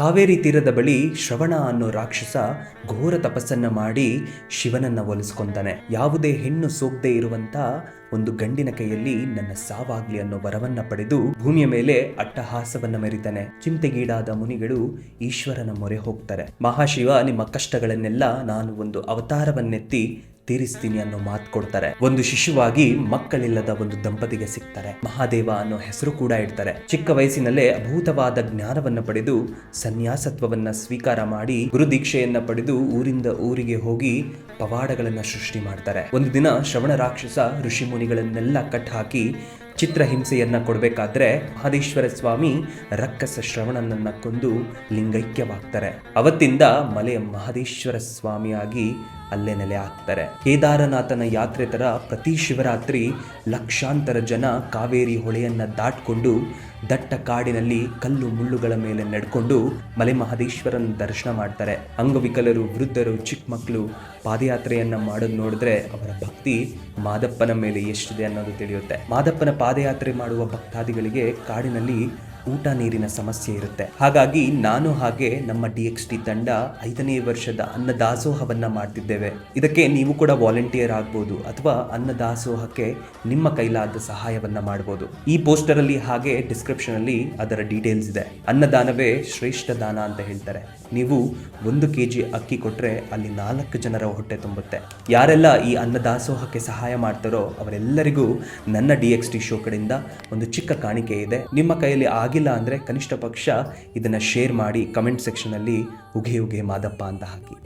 ಕಾವೇರಿ ತೀರದ ಬಳಿ ಶ್ರವಣ ಅನ್ನೋ ರಾಕ್ಷಸ ಘೋರ ತಪಸ್ಸನ್ನ ಮಾಡಿ ಶಿವನನ್ನ ಒಲಿಸ್ಕೊಂತಾನೆ. ಯಾವುದೇ ಹೆಣ್ಣು ಸೋಗದೆ ಇರುವಂತ ಒಂದು ಗಂಡಿನ ಕೈಯಲ್ಲಿ ನನ್ನ ಸಾವಾಗ್ಲಿ ಅನ್ನೋ ವರವನ್ನ ಪಡೆದು ಭೂಮಿಯ ಮೇಲೆ ಅಟ್ಟಹಾಸವನ್ನ ಮೆರಿತಾನೆ. ಚಿಂತೆಗೀಡಾದ ಮುನಿಗಳು ಈಶ್ವರನ ಮೊರೆ ಹೋಗ್ತಾರೆ. ಮಹಾಶಿವ, ನಿಮ್ಮ ಕಷ್ಟಗಳನ್ನೆಲ್ಲ ನಾನು ಒಂದು ಅವತಾರವನ್ನೆತ್ತಿ ತೀರಿಸ್ತೀನಿ ಅನ್ನೋ ಮಾತು ಕೊಡ್ತಾರೆ. ಒಂದು ಶಿಶುವಾಗಿ ಮಕ್ಕಳಿಲ್ಲದ ಒಂದು ದಂಪತಿಗೆ ಸಿಗ್ತಾರೆ. ಮಹಾದೇವ ಅನ್ನೋ ಹೆಸರು ಕೂಡ ಇಡ್ತಾರೆ. ಚಿಕ್ಕ ವಯಸ್ಸಿನಲ್ಲೇ ಅಭೂತವಾದ ಜ್ಞಾನವನ್ನ ಪಡೆದು ಸನ್ಯಾಸತ್ವವನ್ನ ಸ್ವೀಕಾರ ಮಾಡಿ ಗುರು ದೀಕ್ಷೆಯನ್ನ ಪಡೆದು ಊರಿಂದ ಊರಿಗೆ ಹೋಗಿ ಪವಾಡಗಳನ್ನ ಸೃಷ್ಟಿ ಮಾಡ್ತಾರೆ. ಒಂದು ದಿನ ಶ್ರವಣ ರಾಕ್ಷಸ ಋಷಿ ಮುನಿಗಳನ್ನೆಲ್ಲ ಕಟ್ ಹಾಕಿ ಚಿತ್ರಹಿಂಸೆಯನ್ನ ಕೊಡಬೇಕಾದ್ರೆ ಮಹದೇಶ್ವರ ಸ್ವಾಮಿ ರಕ್ಕಸ ಶ್ರವಣನನ್ನ ಕೊಂದು ಲಿಂಗೈಕ್ಯವಾಗ್ತಾರೆ. ಅವತ್ತಿಂದ ಮಲೆಯ ಮಹದೇಶ್ವರ ಸ್ವಾಮಿಯಾಗಿ ಅಲ್ಲೇ ನೆಲೆ ಹಾಕ್ತಾರೆ. ಕೇದಾರನಾಥನ ಯಾತ್ರೆ ತರ ಪ್ರತಿ ಶಿವರಾತ್ರಿ ಲಕ್ಷಾಂತರ ಜನ ಕಾವೇರಿ ಹೊಳೆಯನ್ನ ದಾಟ್ಕೊಂಡು ದಟ್ಟ ಕಾಡಿನಲ್ಲಿ ಕಲ್ಲು ಮುಳ್ಳುಗಳ ಮೇಲೆ ನಡ್ಕೊಂಡು ಮಲೆ ಮಹದೇಶ್ವರನ ದರ್ಶನ ಮಾಡ್ತಾರೆ. ಅಂಗವಿಕಲರು, ವೃದ್ಧರು, ಚಿಕ್ಕ ಮಕ್ಕಳು ಪಾದಯಾತ್ರೆಯನ್ನ ಮಾಡೋದು ನೋಡಿದ್ರೆ ಅವರ ಭಕ್ತಿ ಮಾದಪ್ಪನ ಮೇಲೆ ಎಷ್ಟಿದೆ ಅನ್ನೋದು ತಿಳಿಯುತ್ತೆ. ಮಾದಪ್ಪನ ಪಾದಯಾತ್ರೆ ಮಾಡುವ ಭಕ್ತಾದಿಗಳಿಗೆ ಕಾಡಿನಲ್ಲಿ ಊಟ ನೀರಿನ ಸಮಸ್ಯೆ ಇರುತ್ತೆ. ಹಾಗಾಗಿ ನಾನು ಹಾಗೆ ನಮ್ಮ DXT ತಂಡ 5ನೇ ವರ್ಷದ ಅನ್ನದಾಸೋಹವನ್ನ ಮಾಡ್ತಿದ್ದೇವೆ. ಇದಕ್ಕೆ ನೀವು ಕೂಡ ವಾಲಂಟಿಯರ್ ಆಗ್ಬೋದು ಅಥವಾ ಅನ್ನದಾಸೋಹಕ್ಕೆ ನಿಮ್ಮ ಕೈಲಾದ ಸಹಾಯವನ್ನ ಮಾಡಬಹುದು. ಈ ಪೋಸ್ಟರ್ ಅಲ್ಲಿ ಹಾಗೆ ಡಿಸ್ಕ್ರಿಪ್ಷನ್ ಅಲ್ಲಿ ಅದರ ಡೀಟೇಲ್ಸ್ ಇದೆ. ಅನ್ನದಾನವೇ ಶ್ರೇಷ್ಠ ದಾನ ಅಂತ ಹೇಳ್ತಾರೆ. ನೀವು 1 kg ಅಕ್ಕಿ ಕೊಟ್ರೆ ಅಲ್ಲಿ 4 ಜನರ ಹೊಟ್ಟೆ ತುಂಬುತ್ತೆ. ಯಾರೆಲ್ಲ ಈ ಅನ್ನದಾಸೋಹಕ್ಕೆ ಸಹಾಯ ಮಾಡ್ತಾರೋ ಅವರೆಲ್ಲರಿಗೂ ನನ್ನ DXT ಶೋ ಕಡೆಯಿಂದ ಒಂದು ಚಿಕ್ಕ ಕಾಣಿಕೆ ಇದೆ. ನಿಮ್ಮ ಕೈಯಲ್ಲಿ ಆಗಿಲ್ಲ ಅಂದ್ರೆ ಕನಿಷ್ಠ ಪಕ್ಷ ಇದನ್ನ ಶೇರ್ ಮಾಡಿ ಕಮೆಂಟ್ ಸೆಕ್ಷನ್ ಅಲ್ಲಿ ಉಗೆ ಉಗೆ ಮಾದಪ್ಪ ಅಂತ ಹಾಕಿ.